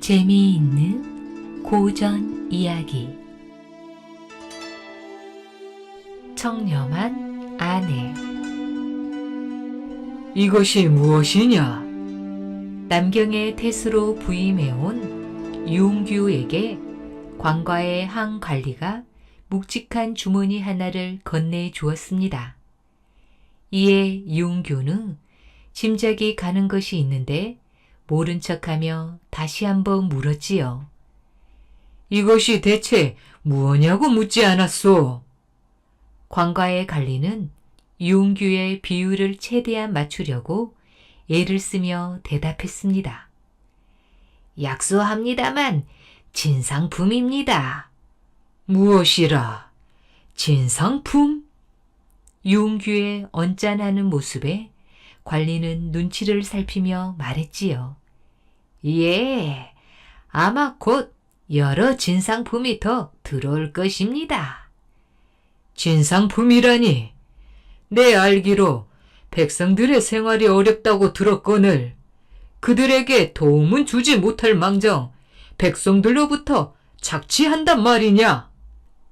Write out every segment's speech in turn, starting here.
재미있는 고전 이야기. 청렴한 아내. 이것이 무엇이냐? 남경의 태수로 부임해온 유웅규에게 관과의 한 관리가 묵직한 주머니 하나를 건네주었습니다. 이에 유웅규는 짐작이 가는 것이 있는데 모른 척하며 다시 한번 물었지요. 이것이 대체 무엇냐고 묻지 않았소? 관과의 관리는 유웅규의 비율을 최대한 맞추려고 애를 쓰며 대답했습니다. 약소합니다만 진상품입니다. 무엇이라? 진상품? 유웅규의 언짢아하는 모습에 관리는 눈치를 살피며 말했지요. 예, 아마 곧 여러 진상품이 더 들어올 것입니다. 진상품이라니? 내 알기로 백성들의 생활이 어렵다고 들었거늘 그들에게 도움은 주지 못할 망정 백성들로부터 착취한단 말이냐?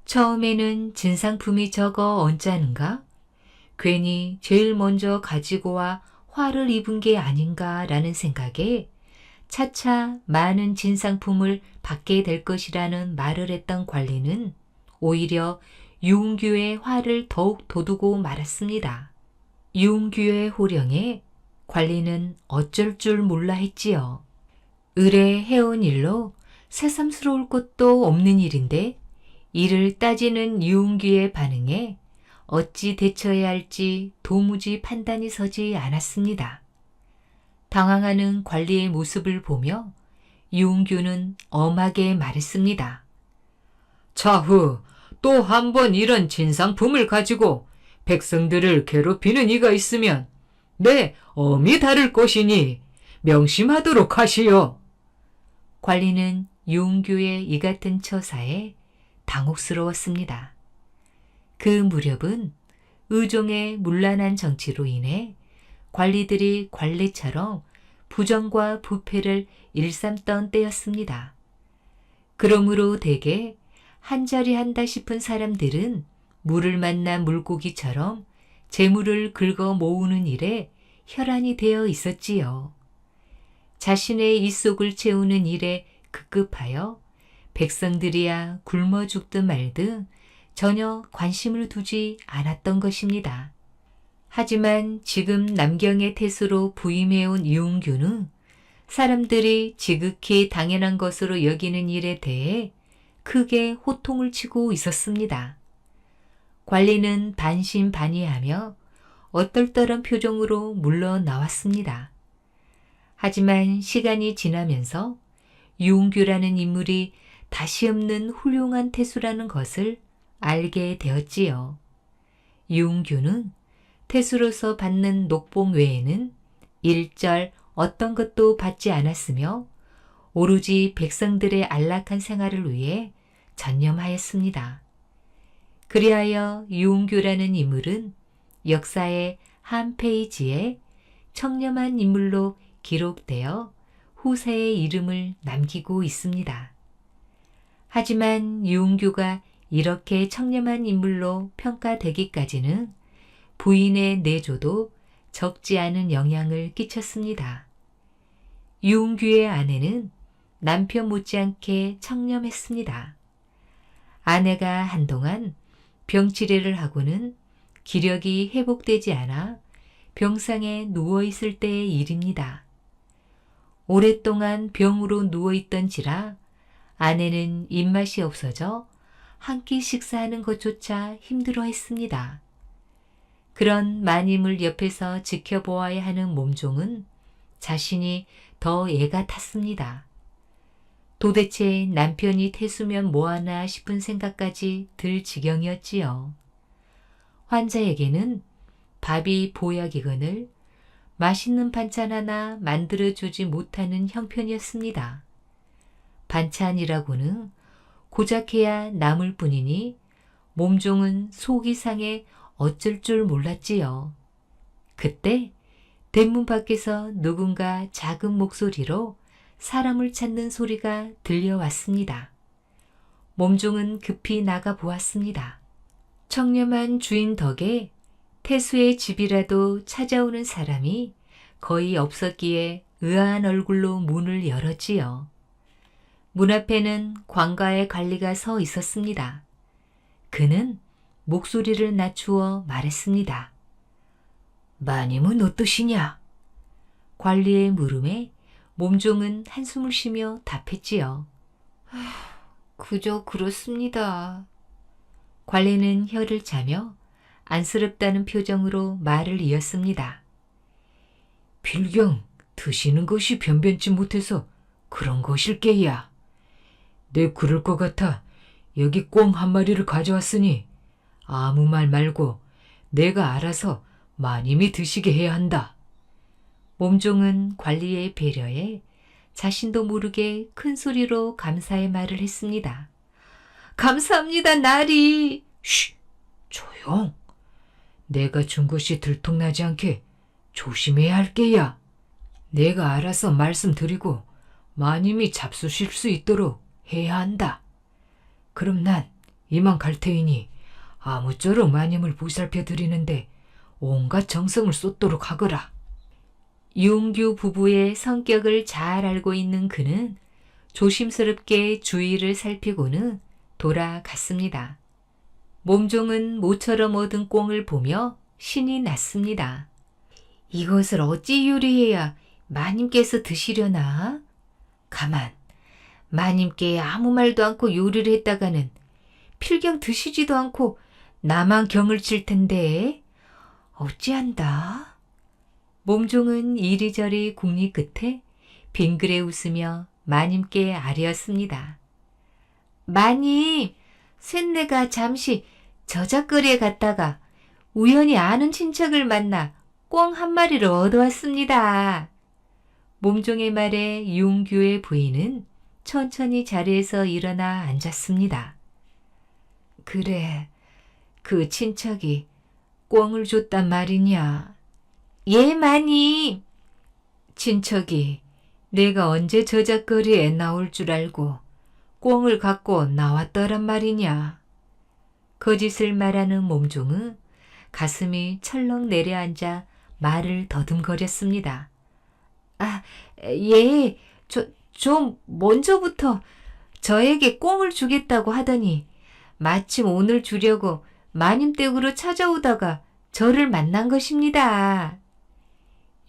처음에는 진상품이 적어 언짢은가? 괜히 제일 먼저 가지고 와 화를 입은 게 아닌가라는 생각에 차차 많은 진상품을 받게 될 것이라는 말을 했던 관리는 오히려 유웅규의 화를 더욱 돋우고 말았습니다. 유웅규의 호령에 관리는 어쩔 줄 몰라 했지요. 의뢰 해온 일로 새삼스러울 것도 없는 일인데 이를 따지는 유웅규의 반응에 어찌 대처해야 할지 도무지 판단이 서지 않았습니다. 당황하는 관리의 모습을 보며 유웅규는 엄하게 말했습니다. 차후 또 한 번 이런 진상품을 가지고 백성들을 괴롭히는 이가 있으면 내 엄히 다를 것이니 명심하도록 하시오. 관리는 유웅규의 이 같은 처사에 당혹스러웠습니다. 그 무렵은 의종의 문란한 정치로 인해 관리들이 관례처럼 부정과 부패를 일삼던 때였습니다. 그러므로 대개 한자리 한다 싶은 사람들은 물을 만난 물고기처럼 재물을 긁어 모으는 일에 혈안이 되어 있었지요. 자신의 입속을 채우는 일에 급급하여 백성들이야 굶어 죽든 말든 전혀 관심을 두지 않았던 것입니다. 하지만 지금 남경의 태수로 부임해온 유웅규는 사람들이 지극히 당연한 것으로 여기는 일에 대해 크게 호통을 치고 있었습니다. 관리는 반신반의하며 얼떨떨한 표정으로 물러나왔습니다. 하지만 시간이 지나면서 유웅규라는 인물이 다시 없는 훌륭한 태수라는 것을 알게 되었지요. 유웅규는 태수로서 받는 녹봉 외에는 일절 어떤 것도 받지 않았으며 오로지 백성들의 안락한 생활을 위해 전념하였습니다. 그리하여 유웅규라는 인물은 역사의 한 페이지에 청렴한 인물로 기록되어 후세의 이름을 남기고 있습니다. 하지만 유웅규가 이렇게 청렴한 인물로 평가되기까지는 부인의 내조도 적지 않은 영향을 끼쳤습니다. 유웅규의 아내는 남편 못지않게 청렴했습니다. 아내가 한동안 병치레를 하고는 기력이 회복되지 않아 병상에 누워있을 때의 일입니다. 오랫동안 병으로 누워있던지라 아내는 입맛이 없어져 한 끼 식사하는 것조차 힘들어했습니다. 그런 마님을 옆에서 지켜보아야 하는 몸종은 자신이 더 애가 탔습니다. 도대체 남편이 태수면 뭐하나 싶은 생각까지 들 지경이었지요. 환자에게는 밥이 보약이거늘 맛있는 반찬 하나 만들어주지 못하는 형편이었습니다. 반찬이라고는 고작해야 남을 뿐이니 몸종은 속이 상해 어쩔 줄 몰랐지요. 그때 대문 밖에서 누군가 작은 목소리로 사람을 찾는 소리가 들려왔습니다. 몸종은 급히 나가 보았습니다. 청렴한 주인 덕에 태수의 집이라도 찾아오는 사람이 거의 없었기에 의아한 얼굴로 문을 열었지요. 문 앞에는 관가의 관리가 서 있었습니다. 그는 목소리를 낮추어 말했습니다. 마님은 어떠시냐? 관리의 물음에 몸종은 한숨을 쉬며 답했지요. 그저 그렇습니다. 관리는 혀를 차며 안쓰럽다는 표정으로 말을 이었습니다. 필경 드시는 것이 변변치 못해서 그런 것일게야. 내 그럴 것 같아 여기 꿩 한 마리를 가져왔으니 아무 말 말고 내가 알아서 마님이 드시게 해야 한다. 몸종은 관리의 배려에 자신도 모르게 큰 소리로 감사의 말을 했습니다. 감사합니다, 나리. 쉬, 조용. 내가 준 것이 들통나지 않게 조심해야 할게야. 내가 알아서 말씀드리고 마님이 잡수실 수 있도록 해야 한다. 그럼 난 이만 갈 테이니 아무쪼록 마님을 보살펴 드리는데 온갖 정성을 쏟도록 하거라. 유은규 부부의 성격을 잘 알고 있는 그는 조심스럽게 주위를 살피고는 돌아갔습니다. 몸종은 모처럼 얻은 꿩을 보며 신이 났습니다. 이것을 어찌 요리해야 마님께서 드시려나? 가만, 마님께 아무 말도 않고 요리를 했다가는 필경 드시지도 않고 나만 경을 칠 텐데 어찌한다? 몸종은 이리저리 궁리 끝에 빙그레 웃으며 마님께 아뢰었습니다. 마님, 쇳내가 잠시 저작거리에 갔다가 우연히 아는 친척을 만나 꿩 한 마리를 얻어왔습니다. 몸종의 말에 유은규의 부인은 천천히 자리에서 일어나 앉았습니다. 그래, 그 친척이 꿩을 줬단 말이냐? 예, 마님. 친척이 내가 언제 저작거리에 나올 줄 알고 꿩을 갖고 나왔더란 말이냐? 거짓을 말하는 몸종은 가슴이 철렁 내려앉아 말을 더듬거렸습니다. 아, 예, 좀 먼저부터 저에게 꿩을 주겠다고 하더니 마침 오늘 주려고 마님 댁으로 찾아오다가 저를 만난 것입니다.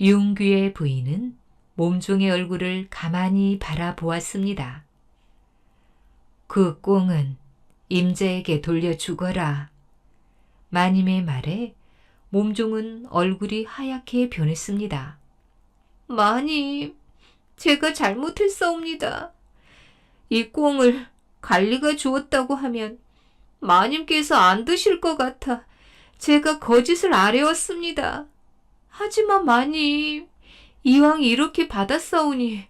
유은규의 부인은 몸종의 얼굴을 가만히 바라보았습니다. 그 꿩은 임자에게 돌려주거라. 마님의 말에 몸종은 얼굴이 하얗게 변했습니다. 마님, 제가 잘못했사옵니다. 이 꿩을 관리가 주었다고 하면 마님께서 안 드실 것 같아 제가 거짓을 아뢰었습니다. 하지만 마님, 이왕 이렇게 받았사오니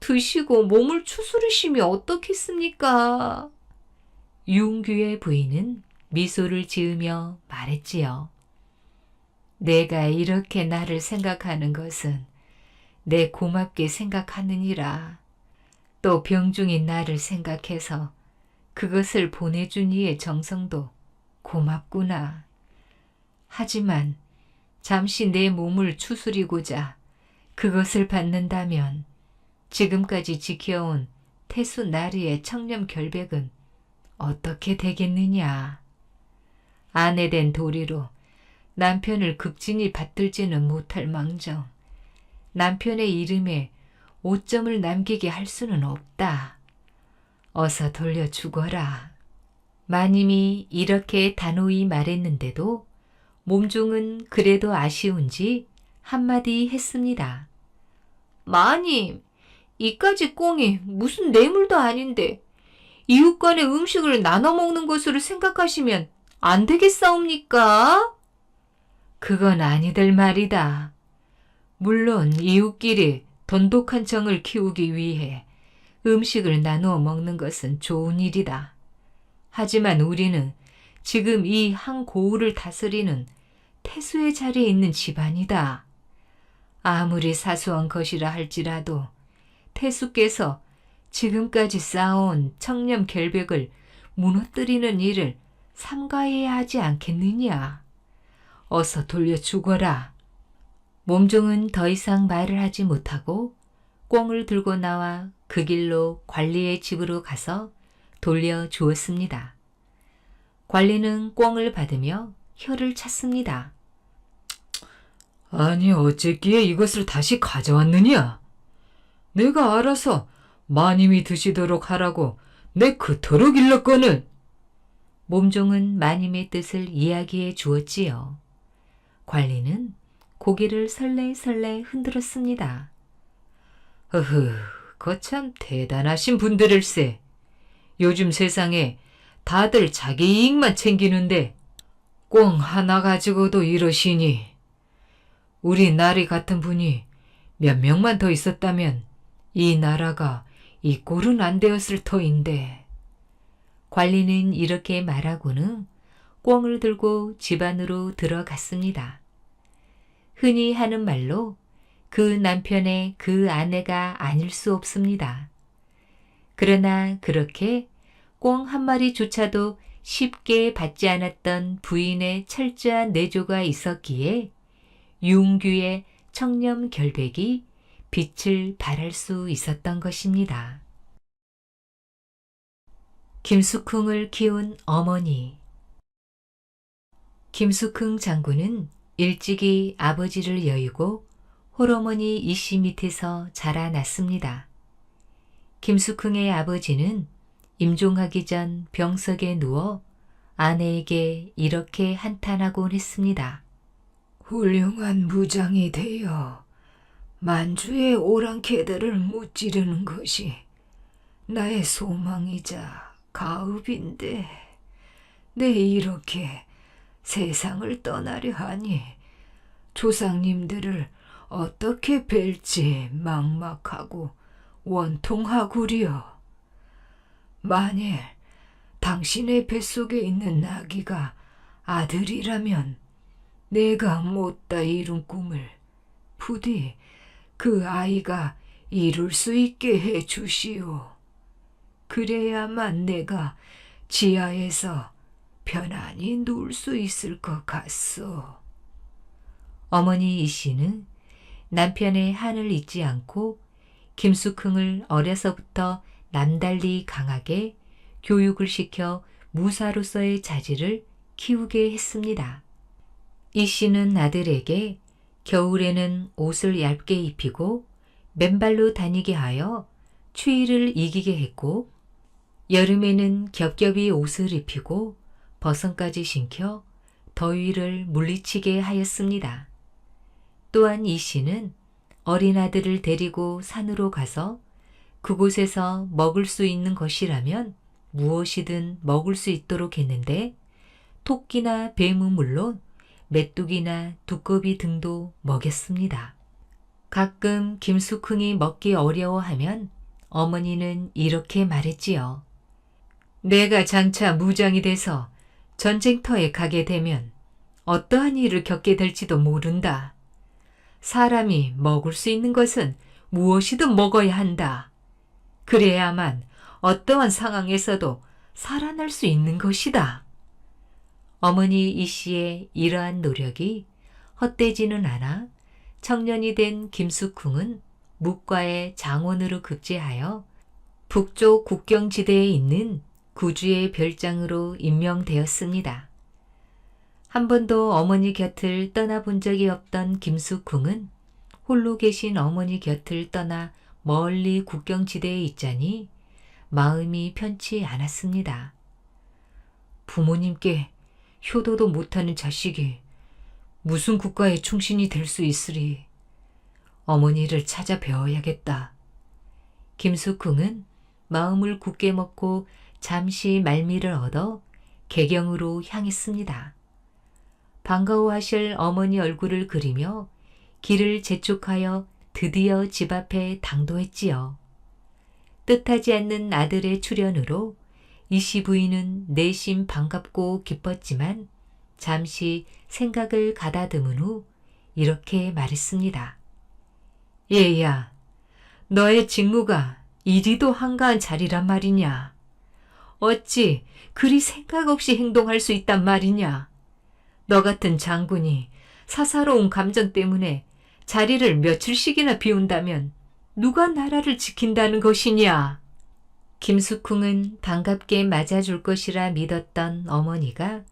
드시고 몸을 추스르심이 어떻겠습니까? 유은규의 부인은 미소를 지으며 말했지요. 내가 이렇게 나를 생각하는 것은 내 고맙게 생각하느니라. 또 병중인 나를 생각해서 그것을 보내준 이의 정성도 고맙구나. 하지만 잠시 내 몸을 추스리고자 그것을 받는다면 지금까지 지켜온 태수 나리의 청렴 결백은 어떻게 되겠느냐. 아내된 도리로 남편을 극진히 받들지는 못할 망정 남편의 이름에 오점을 남기게 할 수는 없다. 어서 돌려주거라. 마님이 이렇게 단호히 말했는데도 몸종은 그래도 아쉬운지 한마디 했습니다. 마님, 이까지 꿩이 무슨 뇌물도 아닌데 이웃 간의 음식을 나눠 먹는 것으로 생각하시면 안 되겠사옵니까? 그건 아니될 말이다. 물론 이웃끼리 돈독한 정을 키우기 위해 음식을 나누어 먹는 것은 좋은 일이다. 하지만 우리는 지금 이 한 고을을 다스리는 태수의 자리에 있는 집안이다. 아무리 사소한 것이라 할지라도 태수께서 지금까지 쌓아온 청렴 결백을 무너뜨리는 일을 삼가해야 하지 않겠느냐. 어서 돌려 주거라. 몸종은 더 이상 말을 하지 못하고 꿩을 들고 나와 그 길로 관리의 집으로 가서 돌려 주었습니다. 관리는 꿩을 받으며 혀를 찼습니다. 아니, 어쨌기에 이것을 다시 가져왔느냐? 내가 알아서 마님이 드시도록 하라고 내 그토록 일렀거늘. 몸종은 마님의 뜻을 이야기해 주었지요. 관리는 고개를 설레설레 흔들었습니다. 허흐, 거참 대단하신 분들일세. 요즘 세상에 다들 자기 이익만 챙기는데 꽁 하나 가지고도 이러시니. 우리 나리 같은 분이 몇 명만 더 있었다면 이 나라가 이 꼴은 안 되었을 터인데. 관리는 이렇게 말하고는 꿩을 들고 집 안으로 들어갔습니다. 흔히 하는 말로 그 남편의 그 아내가 아닐 수 없습니다. 그러나 그렇게 꿩 한 마리조차도 쉽게 받지 않았던 부인의 철저한 내조가 있었기에 융규의 청렴 결백이 빛을 발할 수 있었던 것입니다. 김숙흥을 키운 어머니. 김숙흥 장군은 일찍이 아버지를 여의고 홀어머니 이씨 밑에서 자라났습니다. 김숙흥의 아버지는 임종하기 전 병석에 누워 아내에게 이렇게 한탄하곤 했습니다. 훌륭한 무장이 되어 만주의 오랑캐들을 무찌르는 것이 나의 소망이자 가업인데 내 이렇게 세상을 떠나려 하니 조상님들을 어떻게 뵐지 막막하고 원통하구려. 만일 당신의 뱃속에 있는 나귀가 아들이라면 내가 못다 이룬 꿈을 부디 그 아이가 이룰 수 있게 해 주시오. 그래야만 내가 지하에서 편안히 누울 수 있을 것 같소. 어머니 이씨는 남편의 한을 잊지 않고 김숙흥을 어려서부터 남달리 강하게 교육을 시켜 무사로서의 자질을 키우게 했습니다. 이씨는 아들에게 겨울에는 옷을 얇게 입히고 맨발로 다니게 하여 추위를 이기게 했고, 여름에는 겹겹이 옷을 입히고 버선까지 신겨 더위를 물리치게 하였습니다. 또한 이씨는 어린 아들을 데리고 산으로 가서 그곳에서 먹을 수 있는 것이라면 무엇이든 먹을 수 있도록 했는데, 토끼나 뱀은 물론 메뚜기나 두꺼비 등도 먹였습니다. 가끔 김숙흥이 먹기 어려워하면 어머니는 이렇게 말했지요. 내가 장차 무장이 돼서 전쟁터에 가게 되면 어떠한 일을 겪게 될지도 모른다. 사람이 먹을 수 있는 것은 무엇이든 먹어야 한다. 그래야만 어떠한 상황에서도 살아날 수 있는 것이다. 어머니 이씨의 이러한 노력이 헛되지는 않아 청년이 된 김숙흥은 묵과의 장원으로 급제하여 북쪽 국경지대에 있는 구주의 별장으로 임명되었습니다. 한 번도 어머니 곁을 떠나본 적이 없던 김숙흥은 홀로 계신 어머니 곁을 떠나 멀리 국경지대에 있자니 마음이 편치 않았습니다. 부모님께 효도도 못하는 자식이 무슨 국가의 충신이 될 수 있으리. 어머니를 찾아 배워야겠다. 김숙흥은 마음을 굳게 먹고 잠시 말미를 얻어 개경으로 향했습니다. 반가워하실 어머니 얼굴을 그리며 길을 재촉하여 드디어 집 앞에 당도했지요. 뜻하지 않는 아들의 출현으로 이씨 부인은 내심 반갑고 기뻤지만 잠시 생각을 가다듬은 후 이렇게 말했습니다. 얘야, 너의 직무가 이리도 한가한 자리란 말이냐. 어찌 그리 생각 없이 행동할 수 있단 말이냐. 너 같은 장군이 사사로운 감정 때문에 자리를 며칠씩이나 비운다면 누가 나라를 지킨다는 것이냐. 김숙궁은 반갑게 맞아줄 것이라 믿었던 어머니가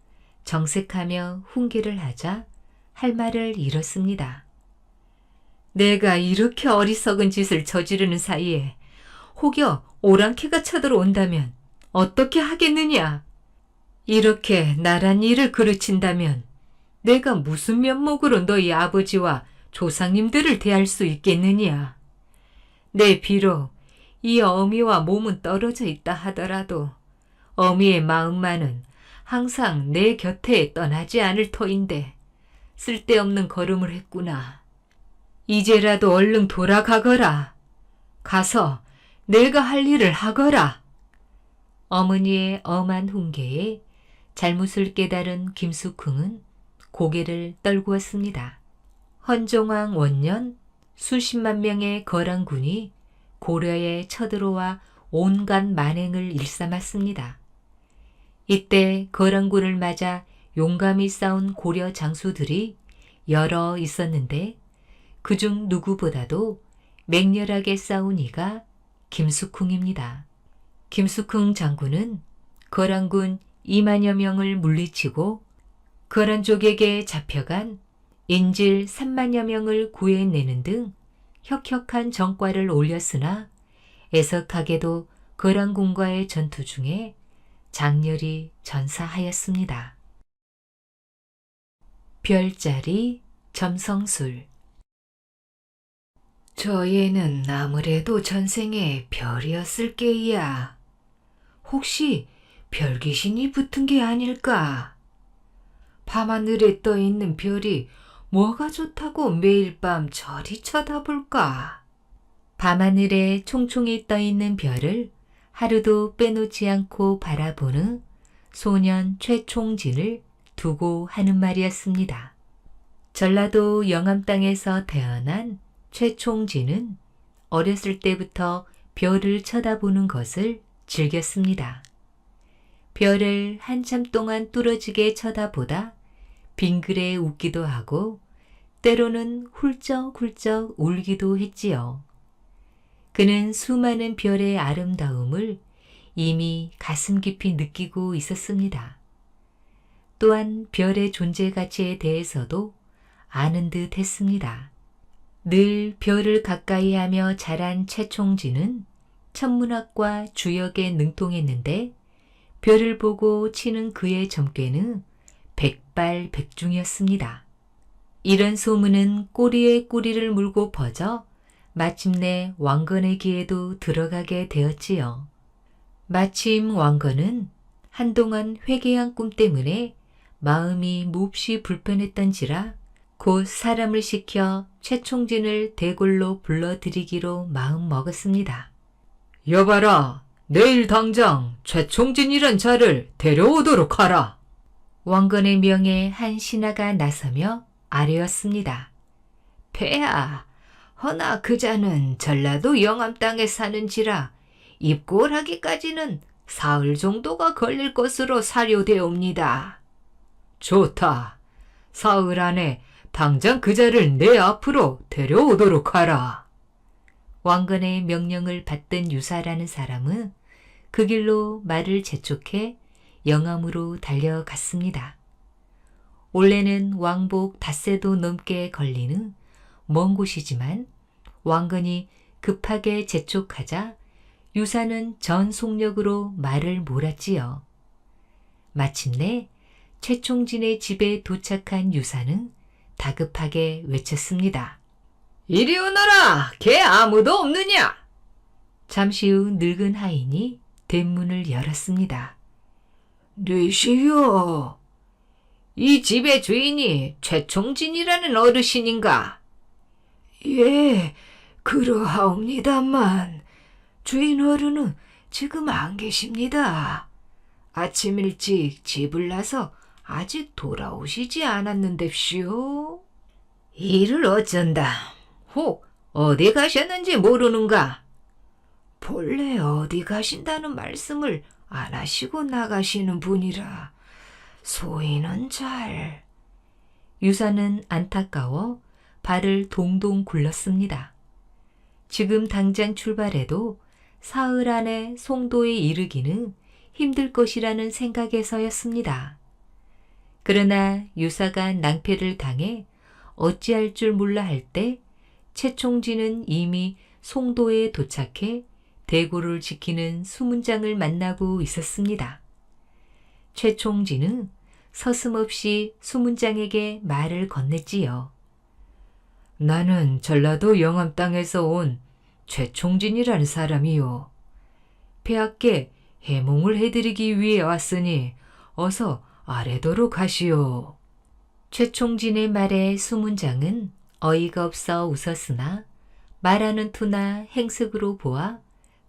정색하며 훈계를 하자 할 말을 잃었습니다. 내가 이렇게 어리석은 짓을 저지르는 사이에 혹여 오랑캐가 쳐들어온다면 어떻게 하겠느냐. 이렇게 나란 일을 그르친다면 내가 무슨 면목으로 너희 아버지와 조상님들을 대할 수 있겠느냐. 내 비록 이 어미와 몸은 떨어져 있다 하더라도 어미의 마음만은 항상 내 곁에 떠나지 않을 터인데 쓸데없는 걸음을 했구나. 이제라도 얼른 돌아가거라. 가서 내가 할 일을 하거라. 어머니의 엄한 훈계에 잘못을 깨달은 김숙흥은 고개를 떨구었습니다. 헌종왕 원년 수십만 명의 거란군이 고려에 쳐들어와 온갖 만행을 일삼았습니다. 이때 거란군을 맞아 용감히 싸운 고려 장수들이 여러 있었는데 그중 누구보다도 맹렬하게 싸운 이가 김숙흥입니다. 김숙흥 장군은 거란군 2만여 명을 물리치고 거란족에게 잡혀간 인질 3만여 명을 구해내는 등 혁혁한 전과를 올렸으나 애석하게도 거란군과의 전투 중에 장렬히 전사하였습니다. 별자리 점성술. 저 애는 아무래도 전생에 별이었을 게야. 혹시 별귀신이 붙은 게 아닐까? 밤하늘에 떠있는 별이 뭐가 좋다고 매일 밤 저리 쳐다볼까? 밤하늘에 총총히 떠있는 별을 하루도 빼놓지 않고 바라보는 소년 최총진을 두고 하는 말이었습니다. 전라도 영암 땅에서 태어난 최총진은 어렸을 때부터 별을 쳐다보는 것을 즐겼습니다. 별을 한참 동안 뚫어지게 쳐다보다 빙그레 웃기도 하고 때로는 훌쩍훌쩍 울기도 했지요. 그는 수많은 별의 아름다움을 이미 가슴 깊이 느끼고 있었습니다. 또한 별의 존재 가치에 대해서도 아는 듯 했습니다. 늘 별을 가까이 하며 자란 최총진은 천문학과 주역에 능통했는데 별을 보고 치는 그의 점괘는 백발백중이었습니다. 이런 소문은 꼬리에 꼬리를 물고 퍼져 마침내 왕건의 귀에도 들어가게 되었지요. 마침 왕건은 한동안 회개한 꿈 때문에 마음이 몹시 불편했던지라 곧 사람을 시켜 최총진을 대궐로 불러들이기로 마음먹었습니다. 여봐라, 내일 당장 최총진이란 자를 데려오도록 하라. 왕건의 명에 한 신하가 나서며 아뢰었습니다. 폐하, 허나 그 자는 전라도 영암 땅에 사는지라 입고하기까지는 사흘 정도가 걸릴 것으로 사료되옵니다. 좋다. 사흘 안에 당장 그 자를 내 앞으로 데려오도록 하라. 왕건의 명령을 받던 유사라는 사람은 그 길로 말을 재촉해 영암으로 달려갔습니다. 원래는 왕복 닷새도 넘게 걸리는 먼 곳이지만 왕건이 급하게 재촉하자 유사는 전 속력으로 말을 몰았지요. 마침내 최총진의 집에 도착한 유사는 다급하게 외쳤습니다. 이리 오너라, 개 아무도 없느냐? 잠시 후 늙은 하인이 대문을 열었습니다. 뉘시오. 이 집의 주인이 최총진이라는 어르신인가? 예, 그러하옵니다만 주인 어른은 지금 안 계십니다. 아침 일찍 집을 나서 아직 돌아오시지 않았는데쇼. 일을 어쩐다. 혹 어디 가셨는지 모르는가? 본래 어디 가신다는 말씀을 안 하시고 나가시는 분이라 소인은 잘. 유사는 안타까워 발을 동동 굴렀습니다. 지금 당장 출발해도 사흘 안에 송도에 이르기는 힘들 것이라는 생각에서였습니다. 그러나 유사가 낭패를 당해 어찌할 줄 몰라 할 때 최총진은 이미 송도에 도착해 대고를 지키는 수문장을 만나고 있었습니다. 최총진은 서슴없이 수문장에게 말을 건넸지요. 나는 전라도 영암 땅에서 온 최총진이라는 사람이요. 폐하께 해몽을 해드리기 위해 왔으니 어서 아래도록 하시오. 최총진의 말에 수문장은 어이가 없어 웃었으나 말하는 투나 행색으로 보아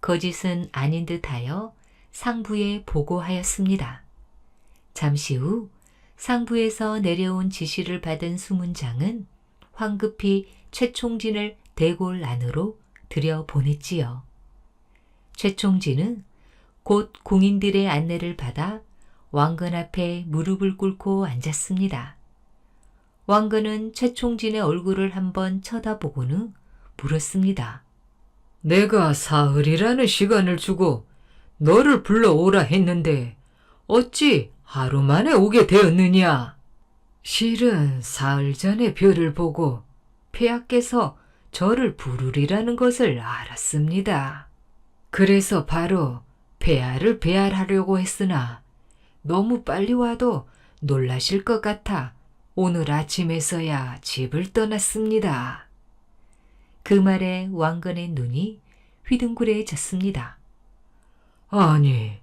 거짓은 아닌 듯하여 상부에 보고하였습니다. 잠시 후 상부에서 내려온 지시를 받은 수문장은 황급히 최총진을 대궐 안으로 들여보냈지요. 최총진은 곧 공인들의 안내를 받아 왕건 앞에 무릎을 꿇고 앉았습니다. 왕건은 최총진의 얼굴을 한번 쳐다보고는 물었습니다. 내가 사흘이라는 시간을 주고 너를 불러오라 했는데 어찌 하루 만에 오게 되었느냐? 실은 사흘 전에 별을 보고 폐하께서 저를 부르리라는 것을 알았습니다. 그래서 바로 폐하를 배알하려고 했으나 너무 빨리 와도 놀라실 것 같아 오늘 아침에서야 집을 떠났습니다. 그 말에 왕건의 눈이 휘둥그레졌습니다. 아니,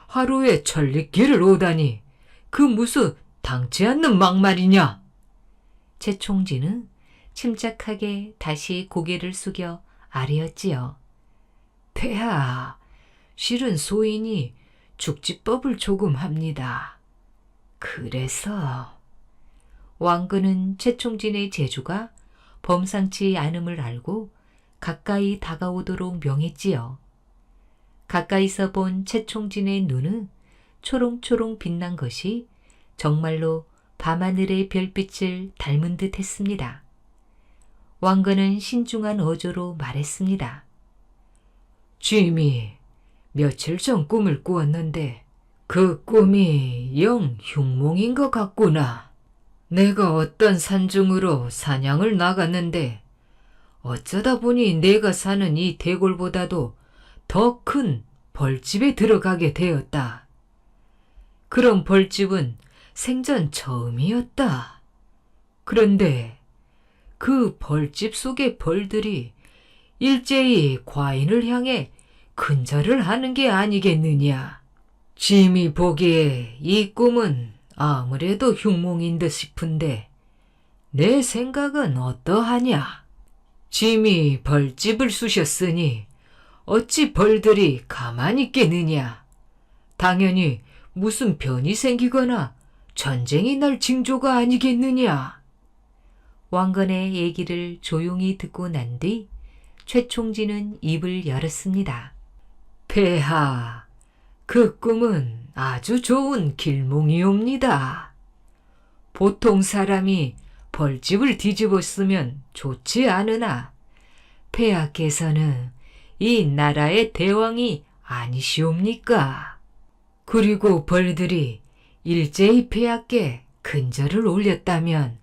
하루에 천리길을 오다니 그 무슨 당치 않는 막말이냐? 최총진은 침착하게 다시 고개를 숙여 아뢰었지요. 폐하, 실은 소인이 죽지법을 조금 합니다. 그래서 왕건은 최총진의 재주가 범상치 않음을 알고 가까이 다가오도록 명했지요. 가까이서 본 최총진의 눈은 초롱초롱 빛난 것이 정말로 밤하늘의 별빛을 닮은 듯 했습니다. 왕건은 신중한 어조로 말했습니다. 쥐미 며칠 전 꿈을 꾸었는데 그 꿈이 영 흉몽인 것 같구나. 내가 어떤 산중으로 사냥을 나갔는데 어쩌다 보니 내가 사는 이 대궐보다도 더 큰 벌집에 들어가게 되었다. 그런 벌집은 생전 처음이었다. 그런데 그 벌집 속의 벌들이 일제히 과인을 향해 근절을 하는 게 아니겠느냐. 짐이 보기에 이 꿈은 아무래도 흉몽인 듯 싶은데 내 생각은 어떠하냐? 짐이 벌집을 쑤셨으니 어찌 벌들이 가만히 있겠느냐? 당연히 무슨 변이 생기거나 전쟁이 날 징조가 아니겠느냐? 왕건의 얘기를 조용히 듣고 난 뒤 최총진은 입을 열었습니다. 폐하, 그 꿈은 아주 좋은 길몽이옵니다. 보통 사람이 벌집을 뒤집었으면 좋지 않으나 폐하께서는 이 나라의 대왕이 아니시옵니까? 그리고 벌들이 일제히 폐하께 근절을 올렸다면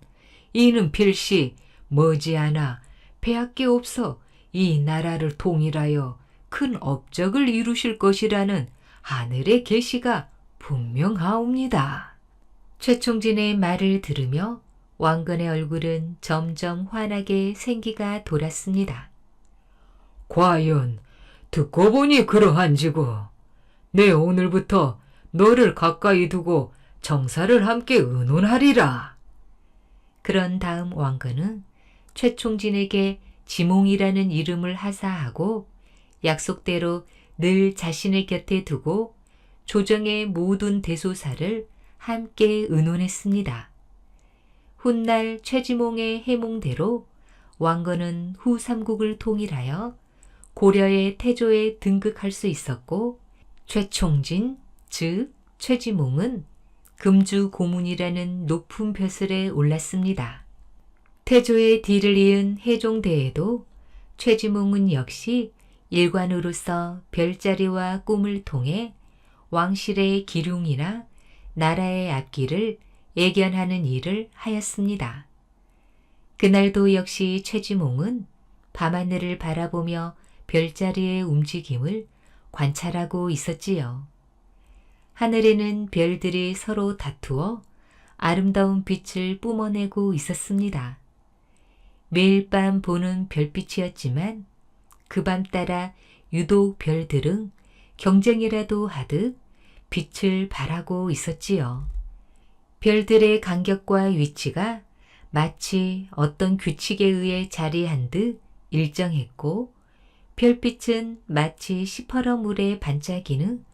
이는 필시 머지않아 폐하께 없어 이 나라를 통일하여 큰 업적을 이루실 것이라는 하늘의 계시가 분명하옵니다. 최총진의 말을 들으며 왕건의 얼굴은 점점 환하게 생기가 돌았습니다. 과연 듣고 보니 그러한지고 내 오늘부터 너를 가까이 두고 정사를 함께 의논하리라. 그런 다음 왕건은 최총진에게 지몽이라는 이름을 하사하고 약속대로 늘 자신의 곁에 두고 조정의 모든 대소사를 함께 의논했습니다. 훗날 최지몽의 해몽대로 왕건은 후 삼국을 통일하여 고려의 태조에 등극할 수 있었고, 최총진, 즉 최지몽은 금주 고문이라는 높은 벼슬에 올랐습니다. 태조의 뒤를 이은 해종대에도 최지몽은 역시 일관으로서 별자리와 꿈을 통해 왕실의 기륭이나 나라의 앞길을 예견하는 일을 하였습니다. 그날도 역시 최지몽은 밤하늘을 바라보며 별자리의 움직임을 관찰하고 있었지요. 하늘에는 별들이 서로 다투어 아름다운 빛을 뿜어내고 있었습니다. 매일 밤 보는 별빛이었지만 그 밤 따라 유독 별들은 경쟁이라도 하듯 빛을 발하고 있었지요. 별들의 간격과 위치가 마치 어떤 규칙에 의해 자리한 듯 일정했고, 별빛은 마치 시퍼런 물에 반짝이는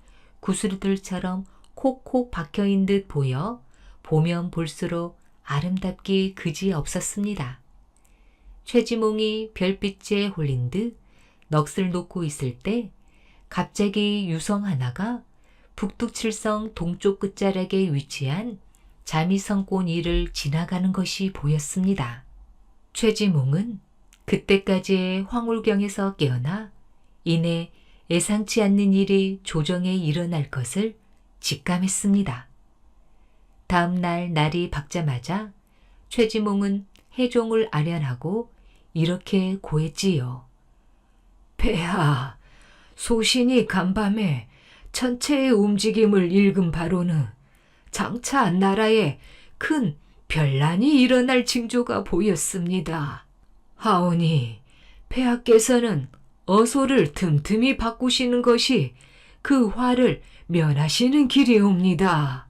구슬들처럼 콕콕 박혀있는 듯 보여 보면 볼수록 아름답기 그지 없었습니다. 최지몽이 별빛에 홀린 듯 넋을 놓고 있을 때 갑자기 유성 하나가 북두칠성 동쪽 끝자락에 위치한 자미성권 위를 지나가는 것이 보였습니다. 최지몽은 그때까지의 황홀경에서 깨어나 이내 예상치 않는 일이 조정에 일어날 것을 직감했습니다. 다음 날 날이 밝자마자 최지몽은 해종을 아련하고 이렇게 고했지요. 폐하, 소신이 간밤에 천체의 움직임을 읽은 바로는 장차 나라에 큰 변란이 일어날 징조가 보였습니다. 하오니 폐하께서는 어소를 틈틈이 바꾸시는 것이 그 화를 면하시는 길이옵니다.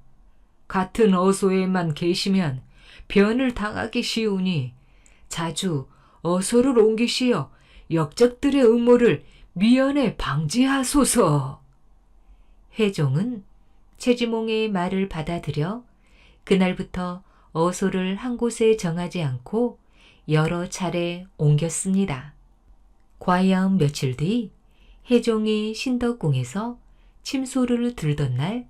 같은 어소에만 계시면 변을 당하기 쉬우니 자주 어소를 옮기시어 역적들의 음모를 미연에 방지하소서. 해종은 최지몽의 말을 받아들여 그날부터 어소를 한 곳에 정하지 않고 여러 차례 옮겼습니다. 과연 며칠 뒤 해종이 신덕궁에서 침소를 들던 날,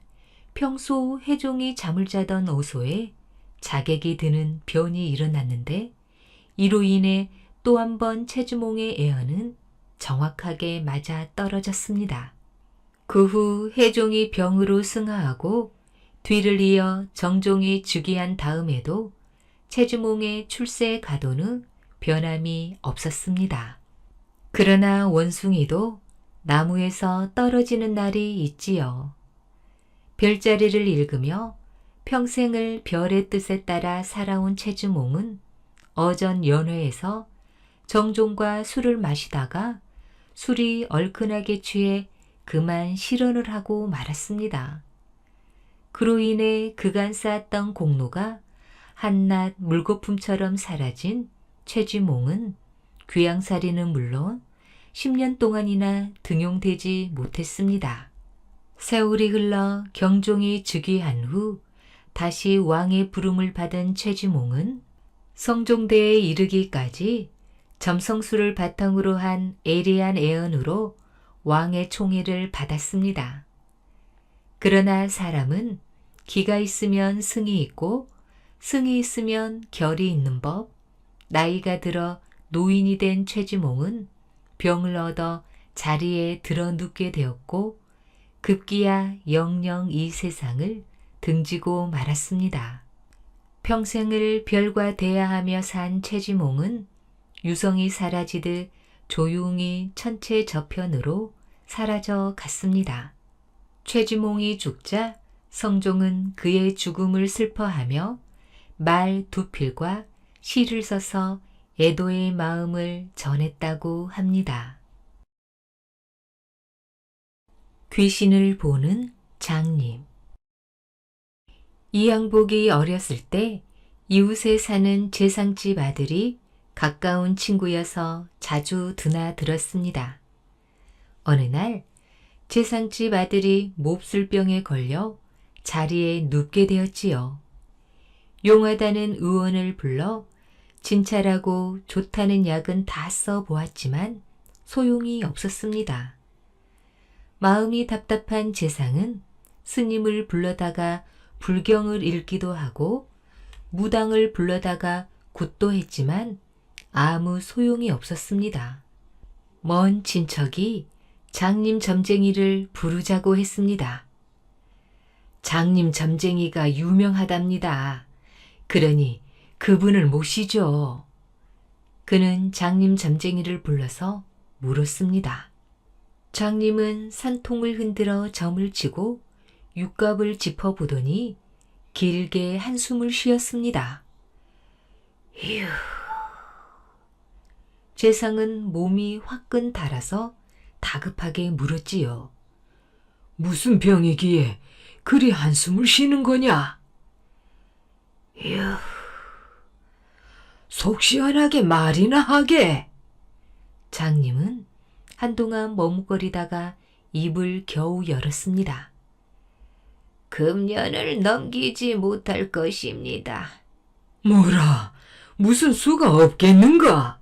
평소 해종이 잠을 자던 어소에 자객이 드는 변이 일어났는데, 이로 인해 또 한 번 최지몽의 애언은 정확하게 맞아 떨어졌습니다. 그 후 해종이 병으로 승하하고 뒤를 이어 정종이 즉위한 다음에도 최지몽의 출세 가도는 변함이 없었습니다. 그러나 원숭이도 나무에서 떨어지는 날이 있지요. 별자리를 읽으며 평생을 별의 뜻에 따라 살아온 최지몽은 어전 연회에서 정종과 술을 마시다가 술이 얼큰하게 취해 그만 실언을 하고 말았습니다. 그로 인해 그간 쌓았던 공로가 한낱 물거품처럼 사라진 최지몽은 귀양살이는 물론 10년 동안이나 등용되지 못했습니다. 세월이 흘러 경종이 즉위한 후 다시 왕의 부름을 받은 최지몽은 성종대에 이르기까지 점성술을 바탕으로 한 예리한 애언으로 왕의 총애를 받았습니다. 그러나 사람은 기가 있으면 승이 있고 승이 있으면 결이 있는 법, 나이가 들어 노인이 된 최지몽은 병을 얻어 자리에 들어눕게 되었고 급기야 영영 이 세상을 등지고 말았습니다. 평생을 별과 대화하며 산 최지몽은 유성이 사라지듯 조용히 천체 저편으로 사라져 갔습니다. 최지몽이 죽자 성종은 그의 죽음을 슬퍼하며 말 두 필과 시를 써서 애도의 마음을 전했다고 합니다. 귀신을 보는 장님. 이양복이 어렸을 때 이웃에 사는 재상집 아들이 가까운 친구여서 자주 드나들었습니다. 어느 날 재상집 아들이 몹술병에 걸려 자리에 눕게 되었지요. 용하다는 의원을 불러 진찰하고 좋다는 약은 다 써보았지만 소용이 없었습니다. 마음이 답답한 재상은 스님을 불러다가 불경을 읽기도 하고 무당을 불러다가 굿도 했지만 아무 소용이 없었습니다. 먼 친척이 장님 점쟁이를 부르자고 했습니다. 장님 점쟁이가 유명하답니다. 그러니 그분을 모시죠. 그는 장님 점쟁이를 불러서 물었습니다. 장님은 산통을 흔들어 점을 치고 육갑을 짚어보더니 길게 한숨을 쉬었습니다. 휴. 재상은 몸이 화끈 달아서 다급하게 물었지요. 무슨 병이기에 그리 한숨을 쉬는 거냐? 휴. 속 시원하게 말이나 하게. 장님은 한동안 머뭇거리다가 입을 겨우 열었습니다. 금년을 넘기지 못할 것입니다. 뭐라, 무슨 수가 없겠는가?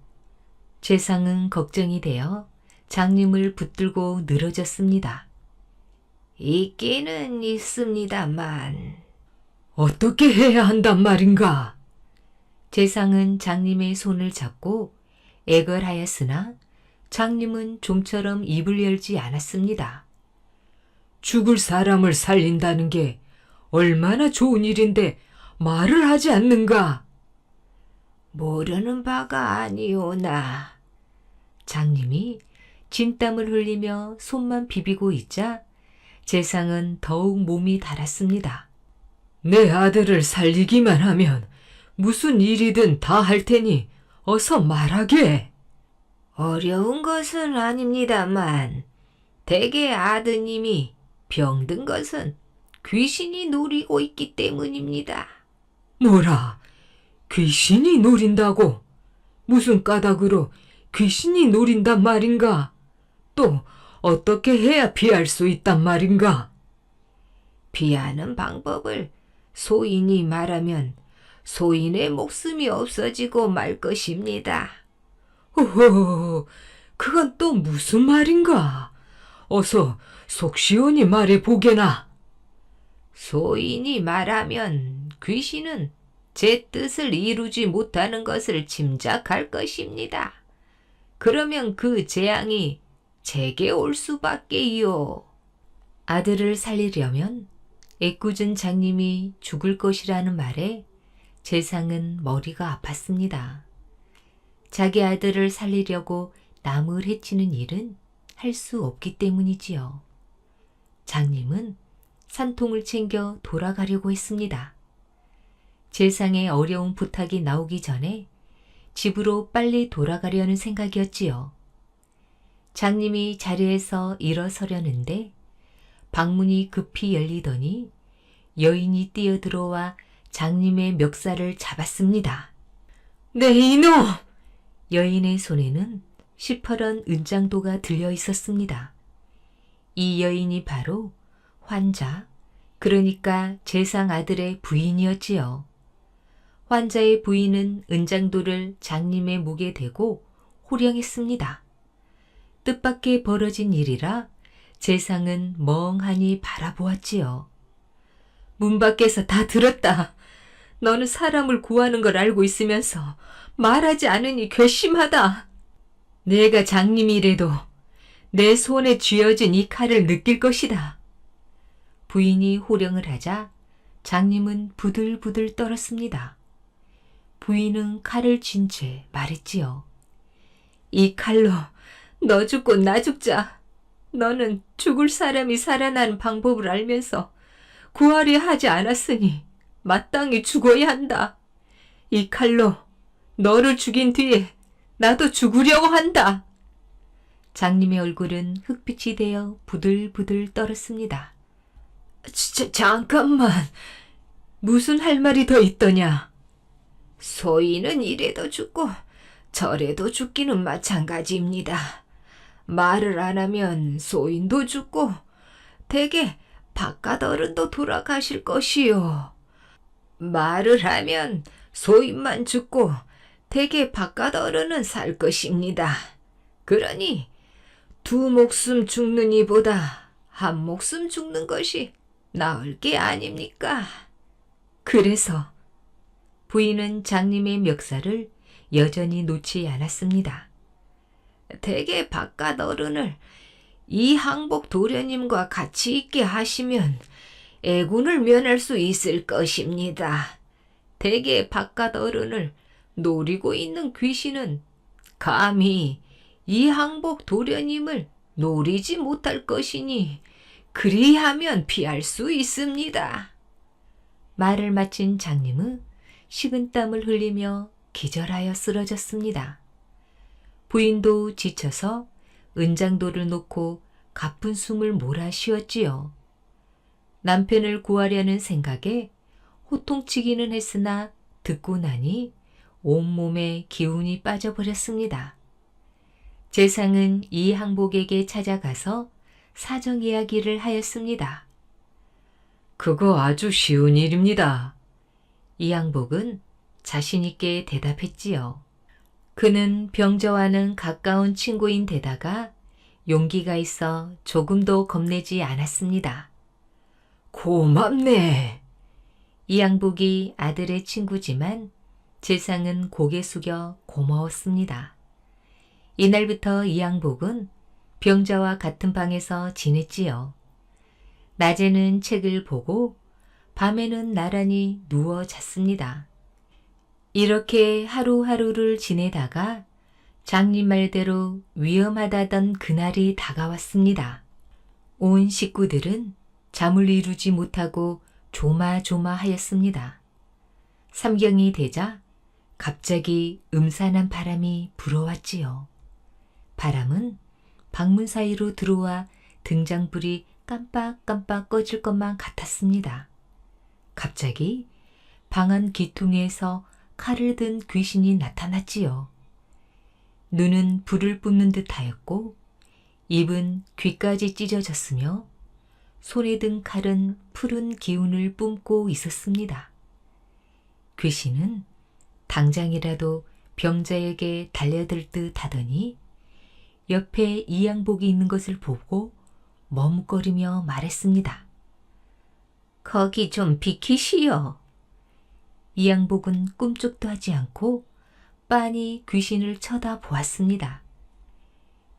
재상은 걱정이 되어 장님을 붙들고 늘어졌습니다. 있기는 있습니다만. 어떻게 해야 한단 말인가? 재상은 장님의 손을 잡고 애걸하였으나 장님은 좀처럼 입을 열지 않았습니다. 죽을 사람을 살린다는 게 얼마나 좋은 일인데 말을 하지 않는가? 모르는 바가 아니오나. 장님이 진땀을 흘리며 손만 비비고 있자 재상은 더욱 몸이 달았습니다. 내 아들을 살리기만 하면 무슨 일이든 다 할 테니 어서 말하게. 어려운 것은 아닙니다만 대개 아드님이 병든 것은 귀신이 노리고 있기 때문입니다. 뭐라, 귀신이 노린다고? 무슨 까닭으로 귀신이 노린단 말인가? 또 어떻게 해야 피할 수 있단 말인가? 피하는 방법을 소인이 말하면 소인의 목숨이 없어지고 말 것입니다. 호호, 그건 또 무슨 말인가? 어서 속 시원히 말해 보게나. 소인이 말하면 귀신은 제 뜻을 이루지 못하는 것을 짐작할 것입니다. 그러면 그 재앙이 제게 올 수밖에요. 아들을 살리려면 애꿎은 장님이 죽을 것이라는 말에 재상은 머리가 아팠습니다. 자기 아들을 살리려고 남을 해치는 일은 할 수 없기 때문이지요. 장님은 산통을 챙겨 돌아가려고 했습니다. 재상의 어려운 부탁이 나오기 전에 집으로 빨리 돌아가려는 생각이었지요. 장님이 자리에서 일어서려는데 방문이 급히 열리더니 여인이 뛰어들어와 장님의 멱살을 잡았습니다. 네 이놈! 여인의 손에는 시퍼런 은장도가 들려 있었습니다. 이 여인이 바로 환자, 그러니까 재상 아들의 부인이었지요. 환자의 부인은 은장도를 장님의 목에 대고 호령했습니다. 뜻밖의 벌어진 일이라 재상은 멍하니 바라보았지요. 문 밖에서 다 들었다. 너는 사람을 구하는 걸 알고 있으면서 말하지 않으니 괘씸하다. 내가 장님이라도 내 손에 쥐어진 이 칼을 느낄 것이다. 부인이 호령을 하자 장님은 부들부들 떨었습니다. 부인은 칼을 쥔 채 말했지요. 이 칼로 너 죽고 나 죽자. 너는 죽을 사람이 살아나는 방법을 알면서 구하려 하지 않았으니 마땅히 죽어야 한다. 이 칼로 너를 죽인 뒤에 나도 죽으려고 한다. 장님의 얼굴은 흑빛이 되어 부들부들 떨었습니다. 잠깐만. 무슨 할 말이 더 있더냐? 소인은 이래도 죽고 저래도 죽기는 마찬가지입니다. 말을 안 하면 소인도 죽고 대개 바깥 어른도 돌아가실 것이요. 말을 하면 소인만 죽고 대개 바깥 어른은 살 것입니다. 그러니 두 목숨 죽는 이보다 한 목숨 죽는 것이 나을 게 아닙니까? 그래서 부인은 장님의 멱살을 여전히 놓지 않았습니다. 대개 바깥 어른을 이 항복 도련님과 같이 있게 하시면 애군을 면할 수 있을 것입니다. 대개 바깥 어른을 노리고 있는 귀신은 감히 이 항복 도련님을 노리지 못할 것이니 그리하면 피할 수 있습니다. 말을 마친 장님은 식은땀을 흘리며 기절하여 쓰러졌습니다. 부인도 지쳐서 은장도를 놓고 가쁜 숨을 몰아 쉬었지요. 남편을 구하려는 생각에 호통치기는 했으나 듣고 나니 온몸에 기운이 빠져버렸습니다. 재상은 이 항복에게 찾아가서 사정 이야기를 하였습니다. 그거 아주 쉬운 일입니다. 이 항복은 자신있게 대답했지요. 그는 병자와는 가까운 친구인 데다가 용기가 있어 조금도 겁내지 않았습니다. 고맙네. 이 항복이 아들의 친구지만 재상은 고개 숙여 고마웠습니다. 이날부터 이 항복은 병자와 같은 방에서 지냈지요. 낮에는 책을 보고 밤에는 나란히 누워 잤습니다. 이렇게 하루하루를 지내다가 장님 말대로 위험하다던 그날이 다가왔습니다. 온 식구들은 잠을 이루지 못하고 조마조마하였습니다. 삼경이 되자 갑자기 음산한 바람이 불어왔지요. 바람은 방문 사이로 들어와 등장불이 깜빡깜빡 꺼질 것만 같았습니다. 갑자기 방 안 기퉁에서 칼을 든 귀신이 나타났지요. 눈은 불을 뿜는 듯하였고 입은 귀까지 찢어졌으며 손에 든 칼은 푸른 기운을 뿜고 있었습니다. 귀신은 당장이라도 병자에게 달려들 듯 하더니 옆에 이양복이 있는 것을 보고 머뭇거리며 말했습니다. 거기 좀 비키시오. 이양복은 꿈쩍도 하지 않고 빤히 귀신을 쳐다보았습니다.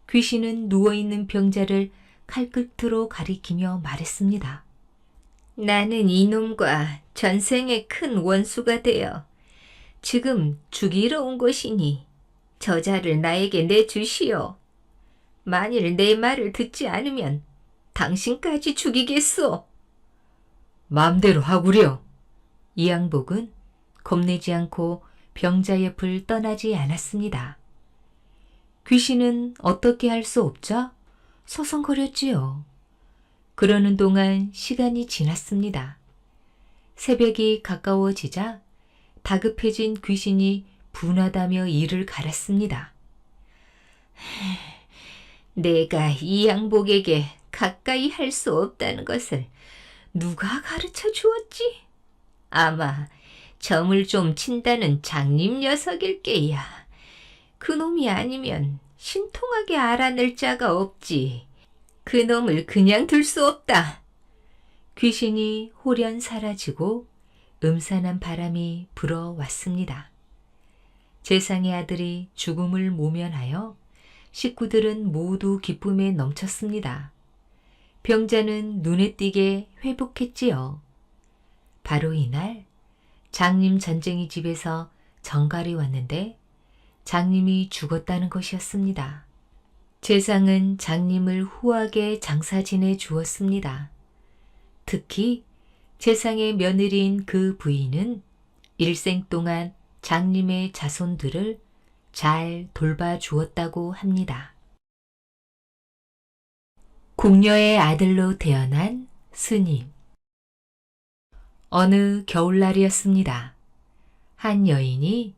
귀신은 누워있는 병자를 칼끝으로 가리키며 말했습니다. 나는 이놈과 전생에 큰 원수가 되어 지금 죽이러 온 것이니 저자를 나에게 내주시오. 만일 내 말을 듣지 않으면 당신까지 죽이겠소. 맘대로 하구려. 이양복은 겁내지 않고 병자 옆을 떠나지 않았습니다. 귀신은 어떻게 할 수 없자 서성거렸지요. 그러는 동안 시간이 지났습니다. 새벽이 가까워지자 다급해진 귀신이 분하다며 이를 갈았습니다. 내가 이 양복에게 가까이 할 수 없다는 것을 누가 가르쳐 주었지? 아마 점을 좀 친다는 장님 녀석일 게야. 그놈이 아니면 신통하게 알아낼 자가 없지. 그놈을 그냥 둘 수 없다. 귀신이 홀연 사라지고 음산한 바람이 불어왔습니다. 재상의 아들이 죽음을 모면하여 식구들은 모두 기쁨에 넘쳤습니다. 병자는 눈에 띄게 회복했지요. 바로 이날 장님 전쟁이 집에서 정갈이 왔는데 장님이 죽었다는 것이었습니다. 재상은 장님을 후하게 장사 지내 주었습니다. 특히 재상의 며느리인 그 부인은 일생 동안 장님의 자손들을 잘 돌봐주었다고 합니다. 궁녀의 아들로 태어난 스님. 어느 겨울날이었습니다. 한 여인이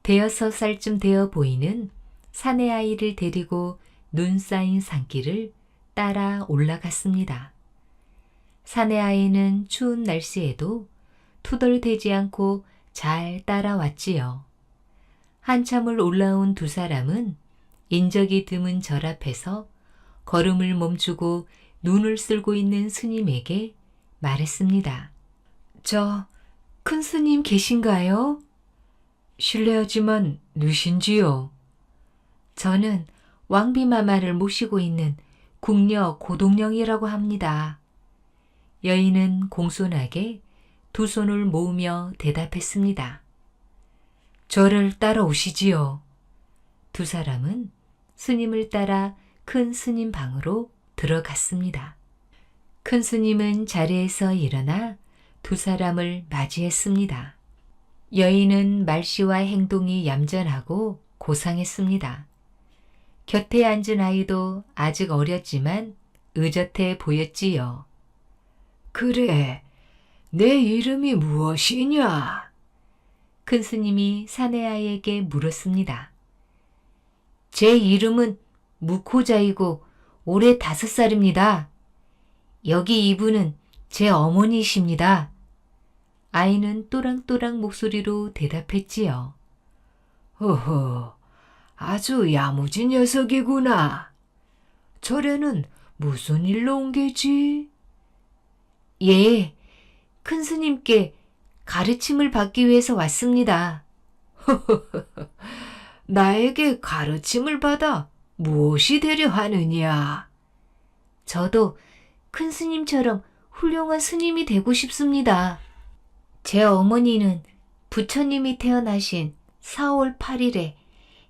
5살쯤 되어 보이는 사내 아이를 데리고 눈 쌓인 산길을 따라 올라갔습니다. 사내 아이는 추운 날씨에도 투덜대지 않고 잘 따라왔지요. 한참을 올라온 두 사람은 인적이 드문 절 앞에서 걸음을 멈추고 눈을 쓸고 있는 스님에게 말했습니다. 저, 큰 스님 계신가요? 실례하지만 누신지요? 저는 왕비마마를 모시고 있는 궁녀 고동령이라고 합니다. 여인은 공손하게 두 손을 모으며 대답했습니다. 저를 따라오시지요. 두 사람은 스님을 따라 큰 스님 방으로 들어갔습니다. 큰 스님은 자리에서 일어나 두 사람을 맞이했습니다. 여인은 말씨와 행동이 얌전하고 고상했습니다. 곁에 앉은 아이도 아직 어렸지만 의젓해 보였지요. 그래, 내 이름이 무엇이냐? 큰 스님이 사내아이에게 물었습니다. 제 이름은 무코자이고 올해 5살입니다. 여기 이분은 제 어머니이십니다. 아이는 또랑또랑 목소리로 대답했지요. 허허, 아주 야무진 녀석이구나. 절에는 무슨 일로 온 게지? 예, 큰 스님께 가르침을 받기 위해서 왔습니다. 나에게 가르침을 받아 무엇이 되려 하느냐? 저도 큰 스님처럼 훌륭한 스님이 되고 싶습니다. 제 어머니는 부처님이 태어나신 4월 8일에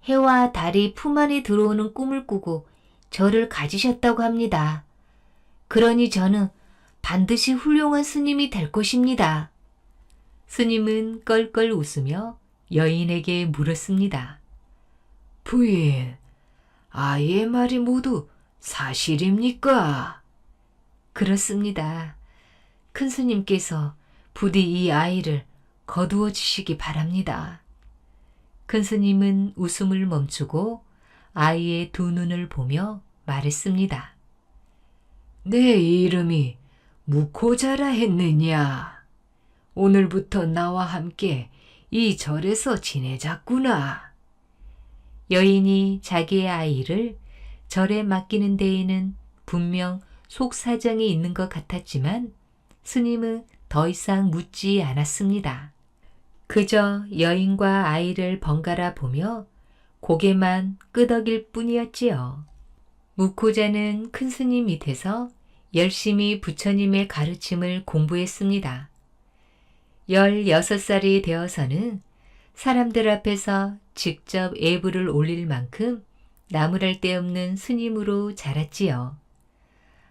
해와 달이 품 안에 들어오는 꿈을 꾸고 저를 가지셨다고 합니다. 그러니 저는 반드시 훌륭한 스님이 될 것입니다. 스님은 껄껄 웃으며 여인에게 물었습니다. 부인, 아이의 말이 모두 사실입니까? 그렇습니다. 큰 스님께서 부디 이 아이를 거두어 주시기 바랍니다. 큰 스님은 웃음을 멈추고 아이의 두 눈을 보며 말했습니다. 내 이름이 무코자라 했느냐? 오늘부터 나와 함께 이 절에서 지내자꾸나. 여인이 자기의 아이를 절에 맡기는 데에는 분명 속사정이 있는 것 같았지만 스님은 더 이상 묻지 않았습니다. 그저 여인과 아이를 번갈아 보며 고개만 끄덕일 뿐이었지요. 무코자는 큰 스님 밑에서 열심히 부처님의 가르침을 공부했습니다. 16살이 되어서는 사람들 앞에서 직접 예불을 올릴 만큼 나무랄 데 없는 스님으로 자랐지요.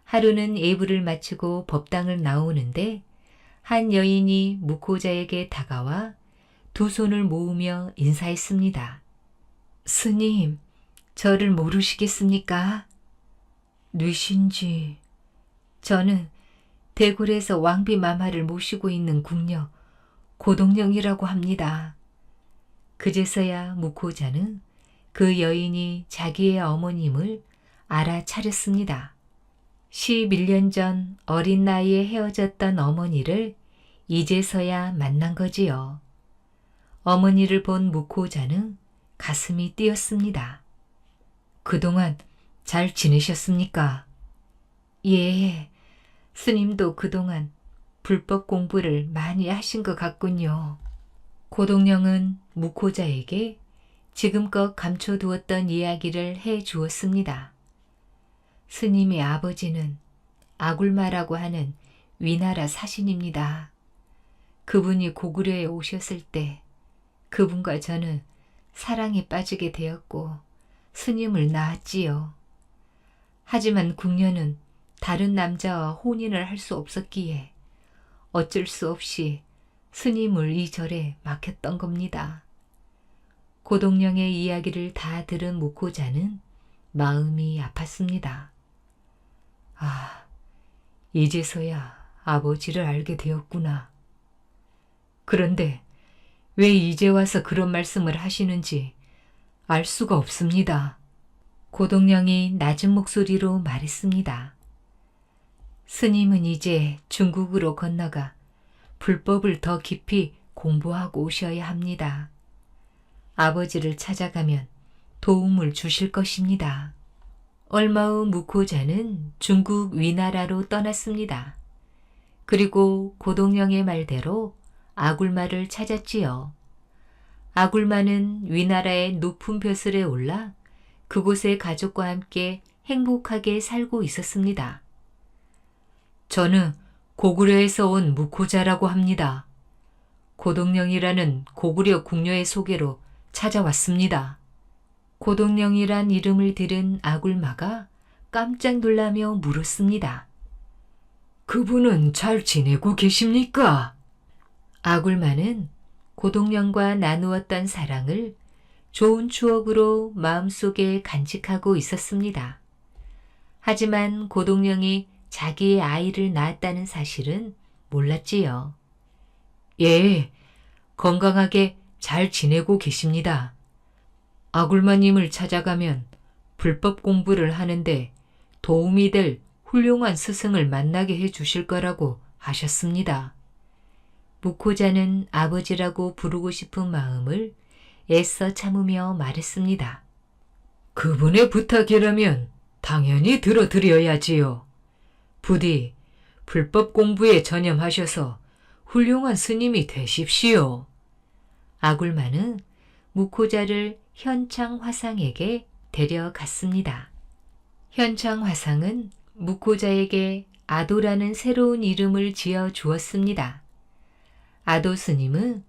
하루는 예불을 마치고 법당을 나오는데 한 여인이 무코자에게 다가와 두 손을 모으며 인사했습니다. 스님, 저를 모르시겠습니까? 누신지? 저는 대궐에서 왕비 마마를 모시고 있는 궁녀 고동령이라고 합니다. 그제서야 무코자는 그 여인이 자기의 어머님을 알아차렸습니다. 11년 전 어린 나이에 헤어졌던 어머니를 이제서야 만난 거지요. 어머니를 본 무코자는 가슴이 뛰었습니다. 그동안 잘 지내셨습니까? 예, 스님도 그동안 불법 공부를 많이 하신 것 같군요. 고동령은 무코자에게 지금껏 감춰두었던 이야기를 해 주었습니다. 스님의 아버지는 아굴마라고 하는 위나라 사신입니다. 그분이 고구려에 오셨을 때 그분과 저는 사랑에 빠지게 되었고 스님을 낳았지요. 하지만 궁녀는 다른 남자와 혼인을 할 수 없었기에 어쩔 수 없이 스님을 이 절에 맡겼던 겁니다. 고동령의 이야기를 다 들은 무코자는 마음이 아팠습니다. 아, 이제서야 아버지를 알게 되었구나. 그런데 왜 이제 와서 그런 말씀을 하시는지 알 수가 없습니다. 고동령이 낮은 목소리로 말했습니다. 스님은 이제 중국으로 건너가 불법을 더 깊이 공부하고 오셔야 합니다. 아버지를 찾아가면 도움을 주실 것입니다. 얼마 후 무코자는 중국 위나라로 떠났습니다. 그리고 고동령의 말대로 아굴마를 찾았지요. 아굴마는 위나라의 높은 벼슬에 올라 그곳의 가족과 함께 행복하게 살고 있었습니다. 저는 고구려에서 온 무코자라고 합니다. 고동령이라는 고구려 궁녀의 소개로 찾아왔습니다. 고동령이란 이름을 들은 아굴마가 깜짝 놀라며 물었습니다. 그분은 잘 지내고 계십니까? 아굴마는 고동령과 나누었던 사랑을 좋은 추억으로 마음속에 간직하고 있었습니다. 하지만 고동령이 자기의 아이를 낳았다는 사실은 몰랐지요. 예, 건강하게 잘 지내고 계십니다. 아굴마님을 찾아가면 불법 공부를 하는데 도움이 될 훌륭한 스승을 만나게 해 주실 거라고 하셨습니다. 무코자는 아버지라고 부르고 싶은 마음을 애써 참으며 말했습니다. 그분의 부탁이라면 당연히 들어드려야지요. 부디 불법 공부에 전념하셔서 훌륭한 스님이 되십시오. 아굴마는 무코자를 현창 화상에게 데려갔습니다. 현창 화상은 무코자에게 아도라는 새로운 이름을 지어 주었습니다. 아도 스님은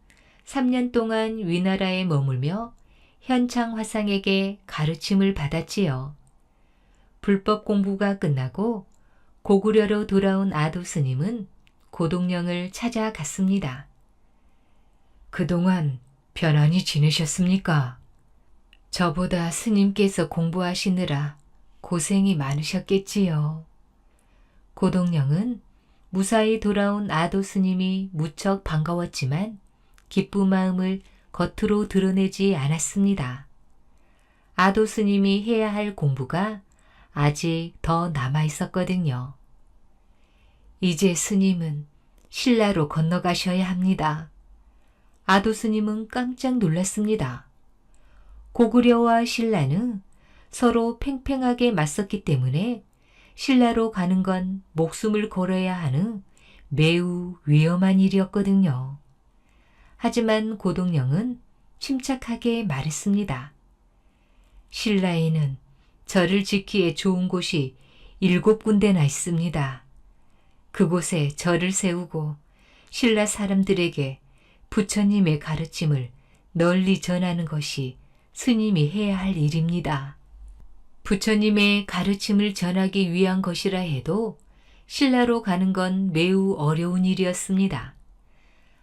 3년 동안 위나라에 머물며 현창 화상에게 가르침을 받았지요. 불법 공부가 끝나고 고구려로 돌아온 아도 스님은 고동령을 찾아갔습니다. 그동안 편안히 지내셨습니까? 저보다 스님께서 공부하시느라 고생이 많으셨겠지요. 고동령은 무사히 돌아온 아도 스님이 무척 반가웠지만 기쁜 마음을 겉으로 드러내지 않았습니다. 아도 스님이 해야 할 공부가 아직 더 남아 있었거든요. 이제 스님은 신라로 건너가셔야 합니다. 아도 스님은 깜짝 놀랐습니다. 고구려와 신라는 서로 팽팽하게 맞섰기 때문에 신라로 가는 건 목숨을 걸어야 하는 매우 위험한 일이었거든요. 하지만 고동령은 침착하게 말했습니다. 신라에는 저를 지키기에 좋은 곳이 7군데나 있습니다. 그곳에 절을 세우고 신라 사람들에게 부처님의 가르침을 널리 전하는 것이 스님이 해야 할 일입니다. 부처님의 가르침을 전하기 위한 것이라 해도 신라로 가는 건 매우 어려운 일이었습니다.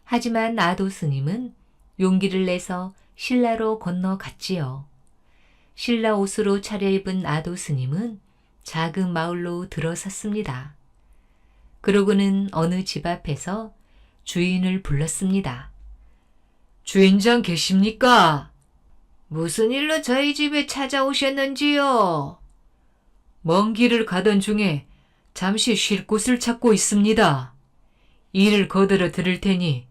하지만 아도 스님은 용기를 내서 신라로 건너갔지요. 신라 옷으로 차려입은 아도 스님은 작은 마을로 들어섰습니다. 그러고는 어느 집 앞에서 주인을 불렀습니다. 주인장 계십니까? 무슨 일로 저희 집에 찾아오셨는지요? 먼 길을 가던 중에 잠시 쉴 곳을 찾고 있습니다. 일을 거들어 드릴 테니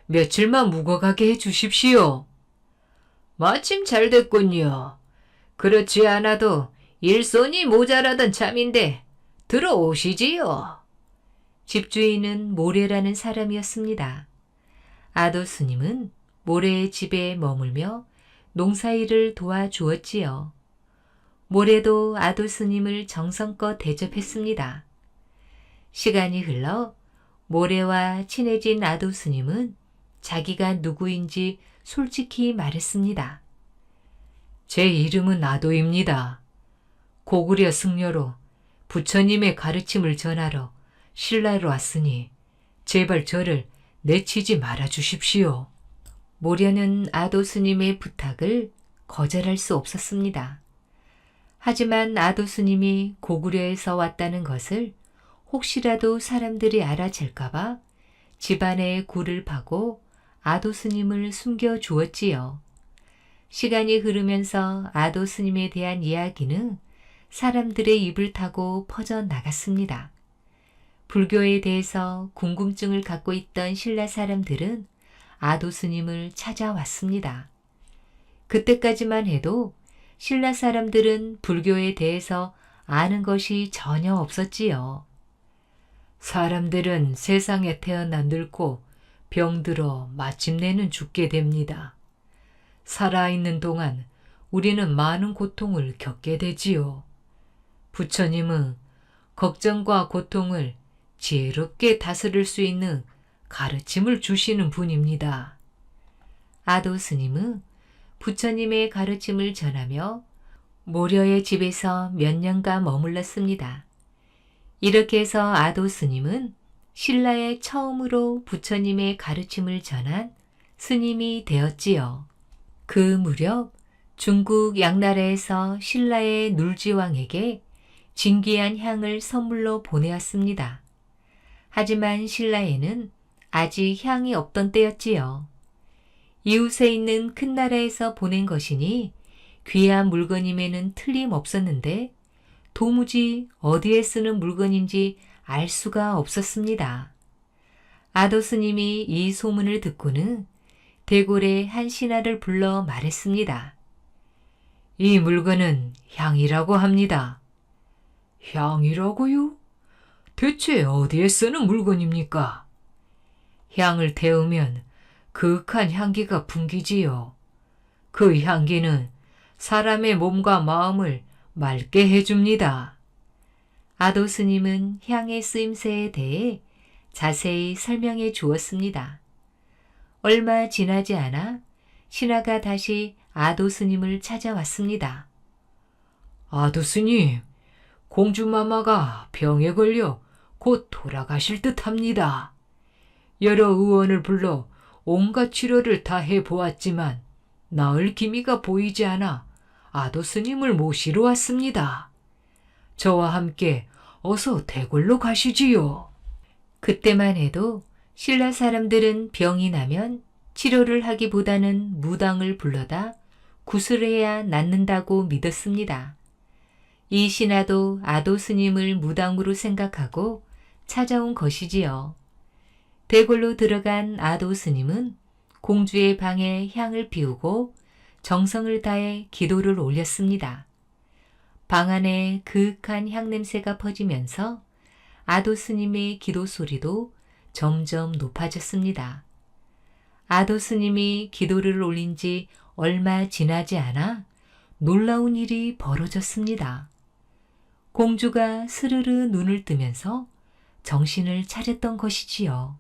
며칠만 묵어가게 해 주십시오. 마침 잘 됐군요. 그렇지 않아도 일손이 모자라던 참인데 들어오시지요. 집주인은 모래라는 사람이었습니다. 아도 스님은 모래의 집에 머물며 농사일을 도와주었지요. 모래도 아도 스님을 정성껏 대접했습니다. 시간이 흘러 모래와 친해진 아도 스님은 자기가 누구인지 솔직히 말했습니다. 제 이름은 아도입니다. 고구려 승려로 부처님의 가르침을 전하러 신라로 왔으니 제발 저를 내치지 말아 주십시오. 모려는 아도 스님의 부탁을 거절할 수 없었습니다. 하지만 아도 스님이 고구려에서 왔다는 것을 혹시라도 사람들이 알아챌까봐 집안에 굴을 파고 아도 스님을 숨겨 주었지요. 시간이 흐르면서 아도 스님에 대한 이야기는 사람들의 입을 타고 퍼져 나갔습니다. 불교에 대해서 궁금증을 갖고 있던 신라 사람들은 아도 스님을 찾아왔습니다. 그때까지만 해도 신라 사람들은 불교에 대해서 아는 것이 전혀 없었지요. 사람들은 세상에 태어나 늙고 병들어 마침내는 죽게 됩니다. 살아있는 동안 우리는 많은 고통을 겪게 되지요. 부처님은 걱정과 고통을 지혜롭게 다스릴 수 있는 가르침을 주시는 분입니다. 아도 스님은 부처님의 가르침을 전하며 모려의 집에서 몇 년간 머물렀습니다. 이렇게 해서 아도 스님은 신라에 처음으로 부처님의 가르침을 전한 스님이 되었지요. 그 무렵 중국 양나라에서 신라의 눌지왕에게 진귀한 향을 선물로 보내왔습니다. 하지만 신라에는 아직 향이 없던 때였지요. 이웃에 있는 큰 나라에서 보낸 것이니 귀한 물건임에는 틀림없었는데 도무지 어디에 쓰는 물건인지 알 수가 없었습니다. 아도 스님이 이 소문을 듣고는 대궐의 한 신하를 불러 말했습니다. 이 물건은 향이라고 합니다. 향이라고요? 대체 어디에 쓰는 물건입니까? 향을 태우면 그윽한 향기가 풍기지요. 그 향기는 사람의 몸과 마음을 맑게 해줍니다. 아도 스님은 향의 쓰임새에 대해 자세히 설명해 주었습니다. 얼마 지나지 않아 신하가 다시 아도 스님을 찾아왔습니다. 아도 스님, 공주마마가 병에 걸려 곧 돌아가실 듯합니다. 여러 의원을 불러 온갖 치료를 다 해보았지만 나을 기미가 보이지 않아 아도 스님을 모시러 왔습니다. 저와 함께 어서 대궐로 가시지요. 그때만 해도 신라 사람들은 병이 나면 치료를 하기보다는 무당을 불러다 굿을 해야 낫는다고 믿었습니다. 이 신하도 아도 스님을 무당으로 생각하고 찾아온 것이지요. 대궐로 들어간 아도 스님은 공주의 방에 향을 피우고 정성을 다해 기도를 올렸습니다. 방 안에 그윽한 향냄새가 퍼지면서 아도 스님의 기도 소리도 점점 높아졌습니다. 아도 스님이 기도를 올린 지 얼마 지나지 않아 놀라운 일이 벌어졌습니다. 공주가 스르르 눈을 뜨면서 정신을 차렸던 것이지요.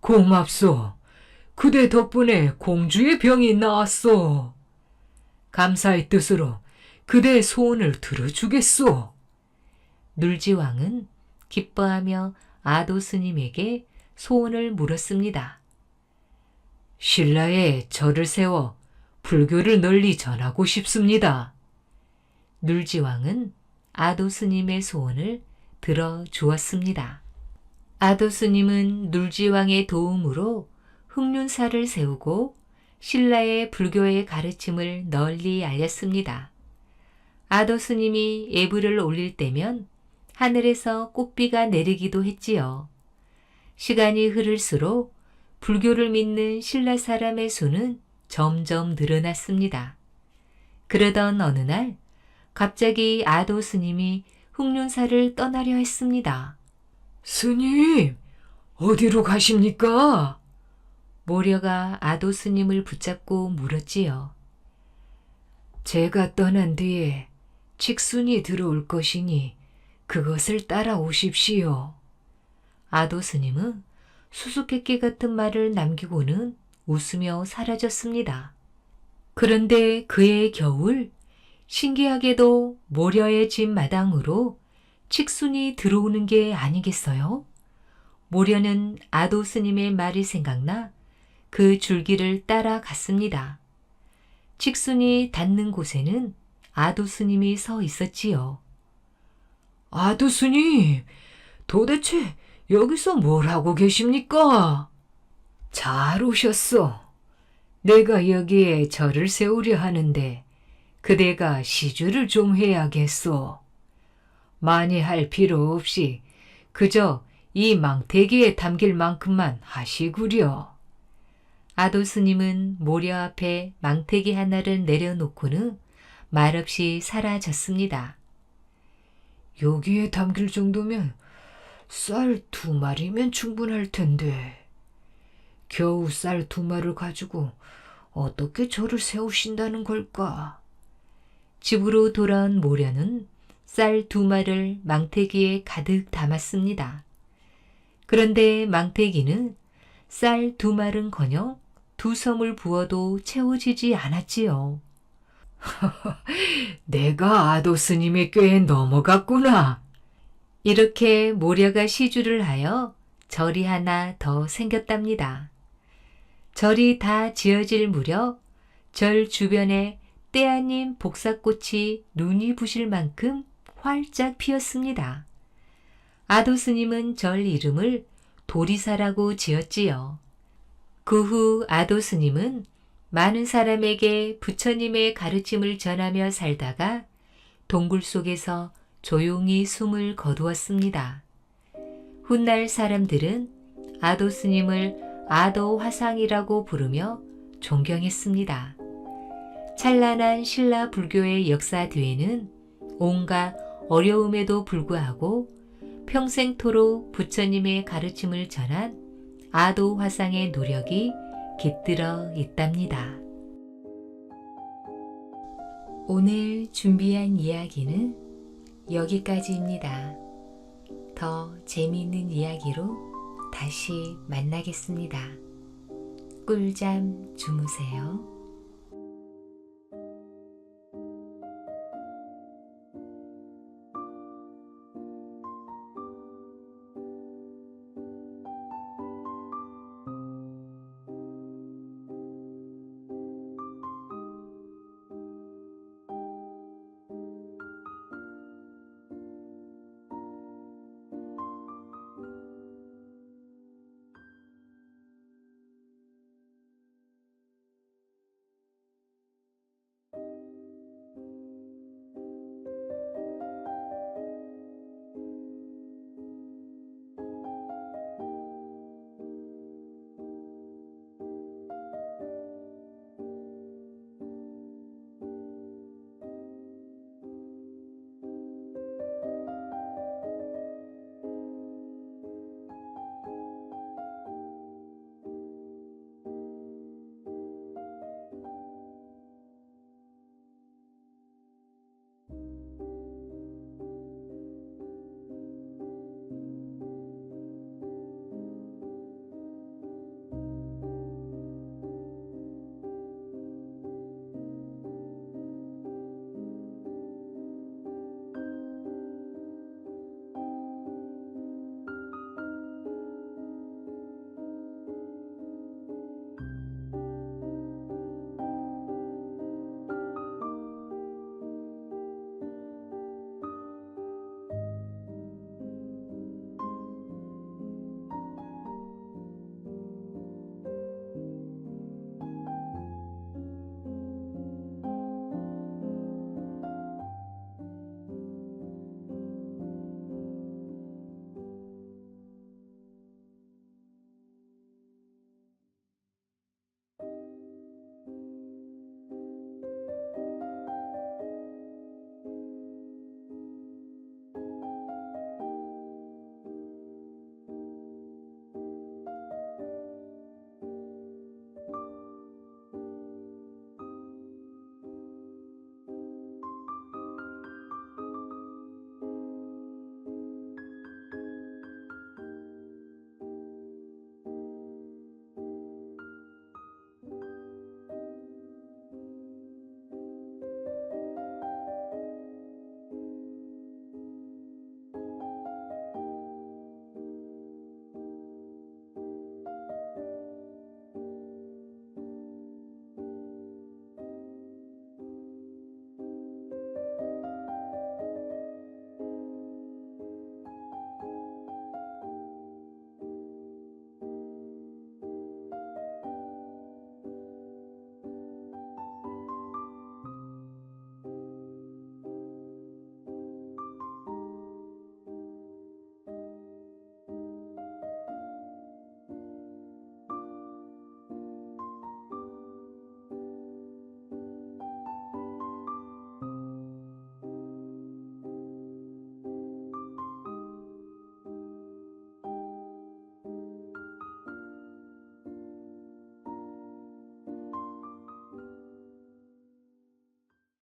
고맙소. 그대 덕분에 공주의 병이 나았소. 감사의 뜻으로 그대의 소원을 들어주겠소. 눌지왕은 기뻐하며 아도 스님에게 소원을 물었습니다. 신라에 절을 세워 불교를 널리 전하고 싶습니다. 눌지왕은 아도 스님의 소원을 들어주었습니다. 아도 스님은 눌지왕의 도움으로 흑륜사를 세우고 신라의 불교의 가르침을 널리 알렸습니다. 아도 스님이 예불을 올릴 때면 하늘에서 꽃비가 내리기도 했지요. 시간이 흐를수록 불교를 믿는 신라 사람의 수는 점점 늘어났습니다. 그러던 어느 날 갑자기 아도 스님이 흑륜사를 떠나려 했습니다. 스님, 어디로 가십니까? 모려가 아도 스님을 붙잡고 물었지요. 제가 떠난 뒤에 칙순이 들어올 것이니 그것을 따라오십시오. 아도 스님은 수수께끼 같은 말을 남기고는 웃으며 사라졌습니다. 그런데 그해 겨울 신기하게도 모려의 집 마당으로 칙순이 들어오는 게 아니겠어요? 모려는 아도 스님의 말이 생각나 그 줄기를 따라갔습니다. 칙순이 닿는 곳에는 아도 스님이 서 있었지요. 아도 스님, 도대체 여기서 뭘 하고 계십니까? 잘 오셨소. 내가 여기에 절을 세우려 하는데 그대가 시주를 좀 해야겠소. 많이 할 필요 없이 그저 이 망태기에 담길 만큼만 하시구려. 아도 스님은 모려 앞에 망태기 하나를 내려놓고는 말없이 사라졌습니다. 여기에 담길 정도면 쌀 2마리면 충분할 텐데 겨우 쌀 2마리를 가지고 어떻게 절을 세우신다는 걸까? 집으로 돌아온 모려는 쌀 2마리를 망태기에 가득 담았습니다. 그런데 망태기는 쌀 2마리는커녕 2섬을 부어도 채워지지 않았지요. 내가 아도 스님의 꾀에 넘어갔구나. 이렇게 모려가 시주를 하여 절이 하나 더 생겼답니다. 절이 다 지어질 무렵 절 주변에 때 아닌 복사꽃이 눈이 부실 만큼 활짝 피었습니다. 아도 스님은 절 이름을 도리사라고 지었지요. 그 후 아도 스님은 많은 사람에게 부처님의 가르침을 전하며 살다가 동굴 속에서 조용히 숨을 거두었습니다. 훗날 사람들은 아도 스님을 아도 화상이라고 부르며 존경했습니다. 찬란한 신라 불교의 역사 뒤에는 온갖 어려움에도 불구하고 평생토록 부처님의 가르침을 전한 아도 화상의 노력이 깃들어 있답니다. 오늘 준비한 이야기는 여기까지입니다. 더 재미있는 이야기로 다시 만나겠습니다. 꿀잠 주무세요.